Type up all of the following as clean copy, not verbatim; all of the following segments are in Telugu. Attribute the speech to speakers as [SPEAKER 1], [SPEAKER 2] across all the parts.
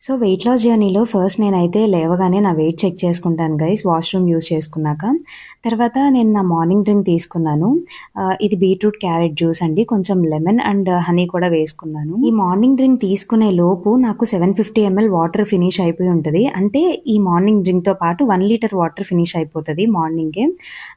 [SPEAKER 1] సో, వెయిట్ లాస్ జర్నీలో ఫస్ట్ నేనైతే లేవగానే నా వెయిట్ చెక్ చేసుకుంటాను గైస్ వాష్‌రూమ్ యూజ్ చేసుకున్నాక. తర్వాత నేను నా మార్నింగ్ డ్రింక్ తీసుకున్నాను. ఇది బీట్రూట్ క్యారెట్ జ్యూస్ అండి. కొంచెం లెమన్ అండ్ హనీ కూడా వేసుకున్నాను. ఈ మార్నింగ్ డ్రింక్ తీసుకునే లోపు నాకు 750 ఎంఎల్ వాటర్ ఫినిష్ అయిపోయి ఉంటది. అంటే ఈ మార్నింగ్ డ్రింక్‌తో పాటు 1 లీటర్ వాటర్ ఫినిష్ అయిపోతది మార్నింగే.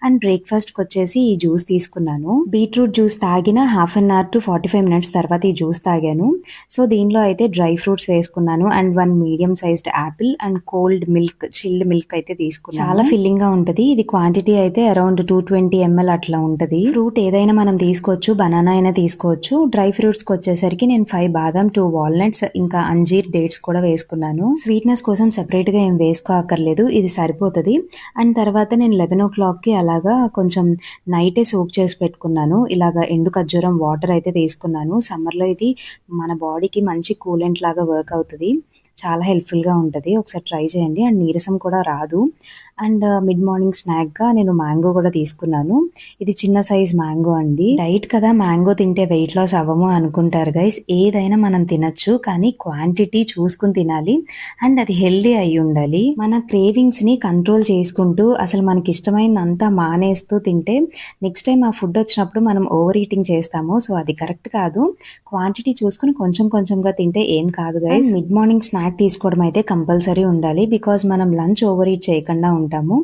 [SPEAKER 1] అండ్ బ్రేక్‌ఫాస్ట్‌కొచ్చేసి ఈ జ్యూస్ తీసుకున్నాను. బీట్రూట్ జ్యూస్ తాగిన half an hour to 45 minutes తర్వాత ఈ జ్యూస్ తాగాను. సో, దీనిలో అయితే డ్రై ఫ్రూట్స్ వేసుకున్నాను and 1 medium sized apple and cold milk, chilled milk అయితే తీసుకున్నాను. చాలా ఫిల్లింగ్‌గా ఉంటది. ఇది క్వాంటిటీ అయితే అరౌండ్ 220 ఎంఎల్ అట్లా ఉంటది. ఫ్రూట్ ఏదైనా మనం తీసుకోవచ్చు. బనానా అయినా తీసుకోవచ్చు. డ్రై ఫ్రూట్స్‌కి వచ్చేసరికి నేను 5 బాదాం, 2 వాల్‌నట్స్ ఇంకా అంజీర్, డేట్స్ కూడా వేసుకున్నాను. స్వీట్‌నెస్ కోసం సెపరేట్‌గా ఏం వేసుకోక్కర్లేదు. ఇది సరిపోతది. అండ్ తర్వాత నేను 11:00కి అలాగా కొంచెం నైటే సోక్ చేసి పెట్టుకున్నాను. ఇలాగా ఎండు ఖర్జూరం వాటర్ అయితే తీసుకున్నాను. సమ్మర్‌లో ఇది మన బాడీకి మంచి కూలెంట్ లాగా వర్క్ అవుతది. చాలా హెల్ప్‌ఫుల్‌గా ఉంటది. ఒకసారి ట్రై చేయండి. అండ్ నీరసం కూడా రాదు. అండ్ మిడ్ మార్నింగ్ స్నాక్‌గా నేను మ్యాంగో కూడా తీసుకున్నాను. ఇది చిన్న సైజ్ మ్యాంగో అండి. డైట్ కదా మ్యాంగో తింటే వెయిట్ లాస్ అవ్వము అనుకుంటారు గైస్. ఏదైనా మనం తినొచ్చు. కానీ క్వాంటిటీ చూసుకొని తినాలి. అండ్ అది హెల్తీ అయ్యి ఉండాలి. మన క్రేవింగ్స్‌ని కంట్రోల్ చేసుకుంటూ అసలు మనకిష్టమైందంతా మానేస్తూ తింటే నెక్స్ట్ టైమ్ ఆ ఫుడ్ వచ్చినప్పుడు మనం ఓవర్ ఈటింగ్ చేస్తాము. సో, అది కరెక్ట్ కాదు. క్వాంటిటీ చూసుకొని కొంచెం కొంచెంగా తింటే ఏం కాదు గైస్. మిడ్ మార్నింగ్ స్నాక్ తీసుకోవడం అయితే కంపల్సరీ ఉండాలి. బికాజ్ మనం లంచ్ ఓవర్ ఈట్ చేయకుండా ఉంటాము.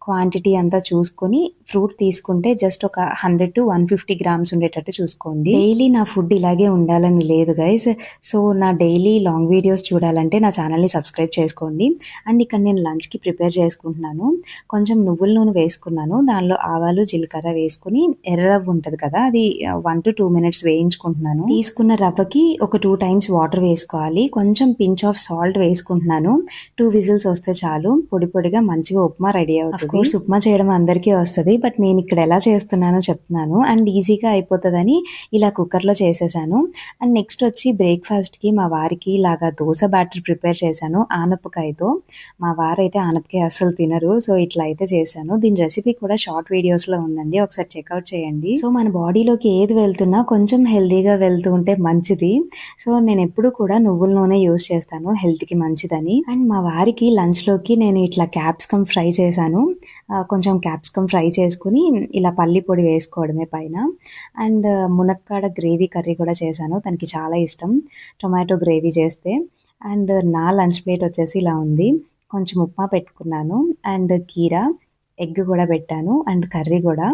[SPEAKER 1] క్వాంటిటీ అంతా చూసుకొని ఫ్రూట్ తీసుకుంటే జస్ట్ ఒక 100-150 గ్రామ్స్ ఉండేటట్టు చూసుకోండి. డైలీ నా ఫుడ్ ఇలాగే ఉండాలని లేదు గైస్. సో, నా డైలీ లాంగ్ వీడియోస్ చూడాలంటే నా ఛానల్‌ని సబ్స్క్రైబ్ చేసుకోండి. అండ్ ఇక్కడ నేను లంచ్‌కి ప్రిపేర్ చేసుకుంటున్నాను. కొంచెం నువ్వుల నూనె వేసుకున్నాను. దానిలో ఆవాలు, జీలకర్ర వేసుకొని ఎర్ర రవ్వ ఉంటది కదా, అది 1-2 మినిట్స్ వేయించుకుంటున్నాను. తీసుకున్న రవ్వకి ఒక 2 టైమ్స్ వాటర్ వేసుకోవాలి. కొంచెం పించ్ ఆఫ్ సాల్ట్ వేసుకుంటున్నాను. 2 విజిల్స్ వస్తే చాలు. పొడి పొడిగా మంచిగా ఉప్మా రెడీ అవుతుంది. ఆఫ్ కోర్స్ ఉప్మా చేయడం అందరికీ వస్తది. బట్ నేను ఇక్కడ ఎలా చేస్తున్నానో చెప్తున్నాను. అండ్ ఈజీగా అయిపోతదని ఇలా కుక్కర్‌లో చేసేసాను. అండ్ నెక్స్ట్ వచ్చి బ్రేక్‌ఫాస్ట్‌కి మా వారికి ఇలాగా దోస బ్యాటర్ ప్రిపేర్ చేశాను ఆనపకాయతో. మా వారైతే ఆనపకాయ అస్సలు తినరు. సో, ఇట్లా అయితే చేశాను. దీని రెసిపీ కూడా షార్ట్ వీడియోస్‌లో ఉందండి. ఒకసారి చెక్‌ఔట్ చేయండి. సో, మన బాడీలోకి ఏది వెళ్తున్నా కొంచెం హెల్తీగా వెళ్తూ ఉంటే మంచిది. సో, నేనెప్పుడూ కూడా నువ్వుల నూనె యూజ్ చేస్తాను హెల్త్‌కి మంచిదని. అండ్ మా వారికి లంచ్‌లోకి నేను ఇట్లా క్యాప్సికమ్ ఫ్రై చేశాను. కొంచెం క్యాప్సికమ్ ఫ్రై చేసుకొని ఇలా పల్లి పొడి వేసుకోవడమే పైన. అండ్ మునక్కాడ గ్రేవీ కర్రీ కూడా చేశాను. తనకి చాలా ఇష్టం టొమాటో గ్రేవీ చేస్తే. అండ్ నా లంచ్ ప్లేట్ వచ్చేసి ఇలా ఉంది. కొంచెం ఉప్మా పెట్టుకున్నాను అండ్ కీరా, ఎగ్ కూడా పెట్టాను అండ్ కర్రీ కూడా.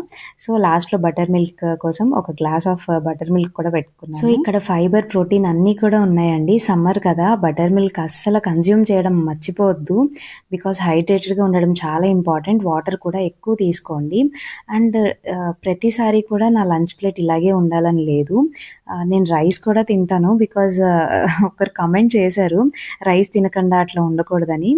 [SPEAKER 1] సో, లాస్ట్‌లో బటర్ మిల్క్ కోసం ఒక గ్లాస్ ఆఫ్ బటర్ మిల్క్ కూడా పెట్టుకున్నాను. సో, ఇక్కడ ఫైబర్, ప్రోటీన్ అన్నీ కూడా ఉన్నాయండి. సమ్మర్ కదా, బటర్ మిల్క్ అస్సలు కన్జ్యూమ్ చేయడం మర్చిపోవద్దు. బికాజ్ హైడ్రేటెడ్‌గా ఉండడం చాలా ఇంపార్టెంట్. వాటర్ కూడా ఎక్కువ తీసుకోండి. అండ్ ప్రతిసారి కూడా నా లంచ్ ప్లేట్ ఇలాగే ఉండాలని లేదు. నేను రైస్ కూడా తింటాను. బికాజ్ ఒకరు కామెంట్ చేశారు రైస్ తినకుండా అట్లా ఉండకూడదని.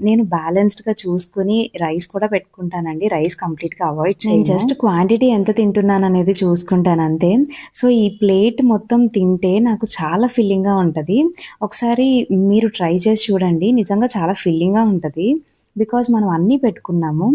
[SPEAKER 1] నేను బ్యాలెన్స్డ్‌గా చూసుకొని రైస్ కూడా పెట్టుకుంటానండి. రైస్ కంప్లీట్‌గా అవాయిడ్ చేయను. నేను జస్ట్ క్వాంటిటీ ఎంత తింటున్నాననేది చూసుకుంటాను అంతే. సో, ఈ ప్లేట్ మొత్తం తింటే నాకు చాలా ఫిల్లింగ్‌గా ఉంటది. ఒకసారి మీరు ట్రై చేసి చూడండి. నిజంగా చాలా ఫిల్లింగ్‌గా ఉంటది. బికాజ్ మనం అన్నీ పెట్టుకున్నాము.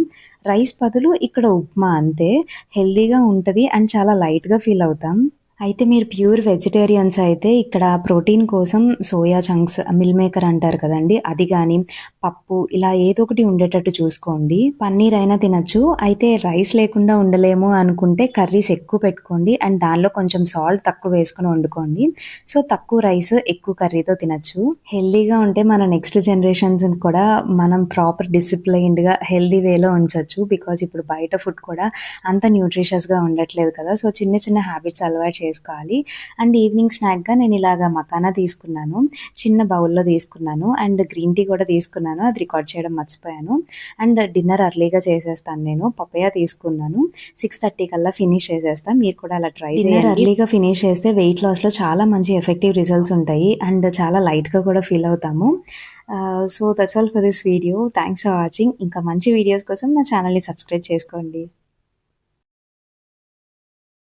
[SPEAKER 1] రైస్ బదులు ఇక్కడ ఉప్మా అంతే. హెల్తీగా ఉంటది అండ్ చాలా లైట్‌గా ఫీల్ అవుతాం. అయితే మీరు ప్యూర్ వెజిటేరియన్స్ అయితే ఇక్కడ ప్రోటీన్ కోసం సోయా చంక్స్, మిల్ మేకర్ అంటారు కదండీ, అది గానీ, పప్పు ఇలా ఏదో ఒకటి ఉండేటట్టు చూసుకోండి. పన్నీర్ అయినా తినొచ్చు. అయితే రైస్ లేకుండా ఉండలేము అనుకుంటే కర్రీస్ ఎక్కువ పెట్టుకోండి అండ్ దానిలో కొంచెం సాల్ట్ తక్కువ వేసుకొని వండుకోండి. సో, తక్కువ రైస్, ఎక్కువ కర్రీతో తినొచ్చు. హెల్తీగా ఉంటే మన నెక్స్ట్ జనరేషన్స్‌ని కూడా మనం ప్రాపర్ డిసిప్లైన్డ్‌గా హెల్తీ వేలో ఉంచొచ్చు. బికాజ్ ఇప్పుడు బయట ఫుడ్ కూడా అంత న్యూట్రిషియస్‌గా ఉండట్లేదు కదా. సో, చిన్న చిన్న హ్యాబిట్స్ అలవాటు చేసుకోవాలి. అండ్ ఈవినింగ్ స్నాక్‌గా నేను ఇలాగా మకానా తీసుకున్నాను. చిన్న బౌల్‌లో తీసుకున్నాను అండ్ గ్రీన్ టీ కూడా తీసుకున్నాను. అది రికార్డ్ చేయడం మర్చిపోయాను. అండ్ డిన్నర్ ఎర్లీగా చేసేస్తాను నేను. పపాయ తీసుకున్నాను. 6:30 కల్లా ఫినిష్ చేసేస్తా. మీరు కూడా అలా ట్రై చేయండి. డిన్నర్ ఎర్లీగా ఫినిష్ చేస్తే వెయిట్ లాస్‌లో చాలా మంచి ఎఫెక్టివ్ రిజల్ట్స్ ఉంటాయి అండ్ చాలా లైట్‌గా కూడా ఫీల్ అవుతాము. So, that's all for this video. Thanks for watching. ఇంకా మంచి వీడియోస్ కోసం నా ఛానల్‌ని సబ్స్క్రైబ్ చేసుకోండి.